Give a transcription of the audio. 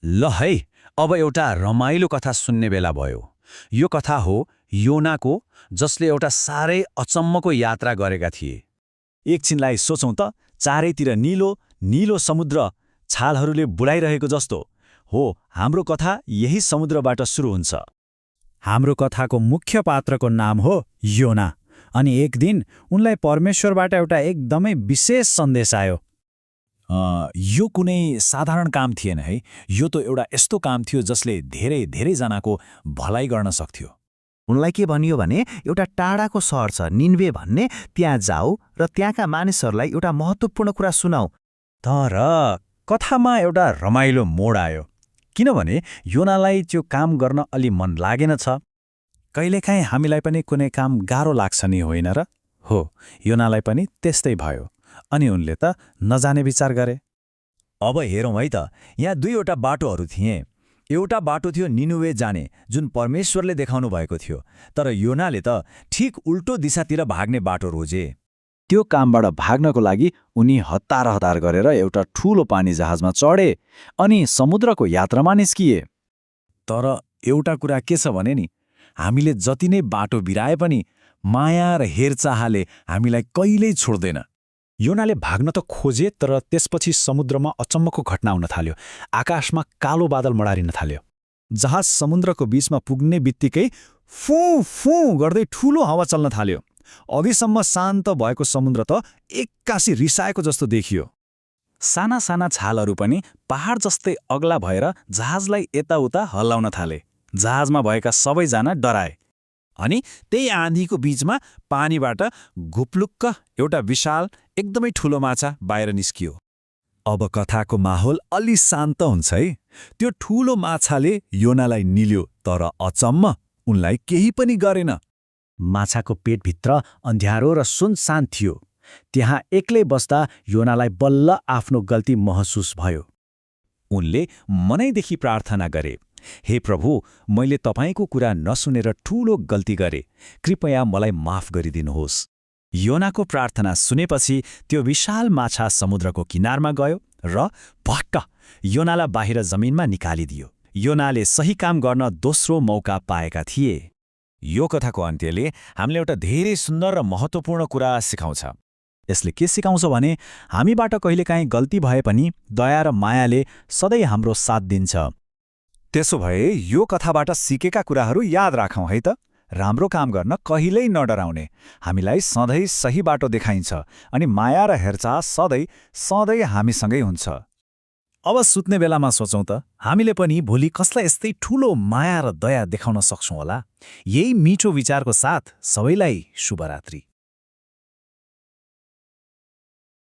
ल है, अब एउटा रमाइलो कथा सुन्ने बेला भयो। यो कथा हो योनाको, जसले एउटा साह्रै अचम्मको यात्रा गरेका थिए। एकछिनलाई सोचौँ त, चारैतिर नीलो नीलो समुद्र, छालहरूले बुढाइरहेको जस्तो। हो, हाम्रो कथा यही समुद्रबाट सुरु हुन्छ। हाम्रो कथाको मुख्य पात्रको नाम हो योना। अनि एक दिन उनलाई परमेश्वरबाट एउटा एकदमै विशेष सन्देश आयो। यो कुनै साधारण काम थिएन है। यो त एउटा यस्तो काम थियो जसले धेरैजनाको भलाइ गर्न सक्थ्यो। उनलाई के भनियो भने एउटा टाढाको सहर छ निन्वे भन्ने, त्यहाँ जाऊ र त्यहाँका मानिसहरूलाई एउटा महत्त्वपूर्ण कुरा सुनाऊ। तर कथामा एउटा रमाइलो मोड आयो, किनभने योनालाई त्यो काम गर्न अलि मन लागेन छ। कहिलेकाहीँ हामीलाई पनि कुनै काम गाह्रो लाग्छ नि, होइन र? हो, योनालाई पनि त्यस्तै भयो। अनि उनले त नजाने विचार गरे। अब हेरौँ है त, यहाँ दुईवटा बाटोहरू थिए। एउटा बाटो थियो निनुवे जाने, जुन परमेश्वरले देखाउनु भएको थियो। तर योनाले त ठिक उल्टो दिशातिर भाग्ने बाटो रोजे। त्यो कामबाट भाग्नको लागि उनी हतार गरेर एउटा ठूलो पानी जहाजमा चढे अनि समुद्रको यात्रामा निस्किए। तर एउटा कुरा के छ भने नि, हामीले जति नै बाटो बिराए पनि माया र हेरचाहले हामीलाई कहिल्यै छोड्दैन। योनाले भाग्न त खोजे, तर त्यसपछि समुद्रमा अचम्मको घटना हुन थाल्यो। आकाशमा कालो बादल मडारिन थाल्यो। जहाज समुद्रको बीचमा पुग्ने बित्तिकै फुँ फुँ गर्दै ठूलो हावा चल्न थाल्यो। अघिसम्म शान्त भएको समुद्र त एक्कासी रिसाएको जस्तो देखियो। साना साना छालहरू पनि पहाड जस्तै अग्ला भएर जहाजलाई यताउता हल्लाउन थाले। जहाजमा भएका सबैजना डराए। अनि त्यही आँधीको बीचमा पानीबाट घुप्लुक्क एउटा विशाल एकदमै ठूलो माछा बाहिर निस्कियो। अब कथाको माहौल अलि शान्त हुन्छ है। त्यो ठूलो माछाले योनालाई निल्यो, तर अचम्म उनलाई केही पनि गरेन। माछाको पेटभित्र अन्ध्यारो र सुनसान थियो। त्यहाँ एक्लै बस्दा योनालाई बल्ल आफ्नो गल्ती महसुस भयो। उनले मनैदेखि प्रार्थना गरे, हे प्रभु, मैले तपाईँको कुरा नसुनेर ठूलो गल्ती गरे। कृपया मलाई माफ गरिदिनुहोस्। योनाको प्रार्थना सुनेपछि त्यो विशाल माछा समुद्रको किनारमा गयो र भक्क योनालाई बाहिर जमिनमा निकालिदियो। योनाले सही काम गर्न दोस्रो मौका पाएका थिए। यो कथाको अन्त्यले हामीले एउटा धेरै सुन्दर र महत्त्वपूर्ण कुरा सिकाउँछ। यसले के सिकाउँछ भने, हामीबाट कहिलेकाहीँ गल्ती भए पनि दया र मायाले सधैँ हाम्रो साथ दिन्छ। त्यसो भए यो कथाबाट सिकेका कुराहरू याद राखौँ है त। राम्रो काम गर्न कहिल्यै नडराउने। हामीलाई सधैँ सही बाटो देखाइन्छ अनि माया र हेरचाह सधैँ हामीसँगै हुन्छ। अब सुत्ने बेलामा सोचौँ त, हामीले पनि भोलि कसलाई यस्तै ठूलो माया र दया देखाउन सक्छौँ होला। यही मिठो विचारको साथ सबैलाई शुभरात्रि।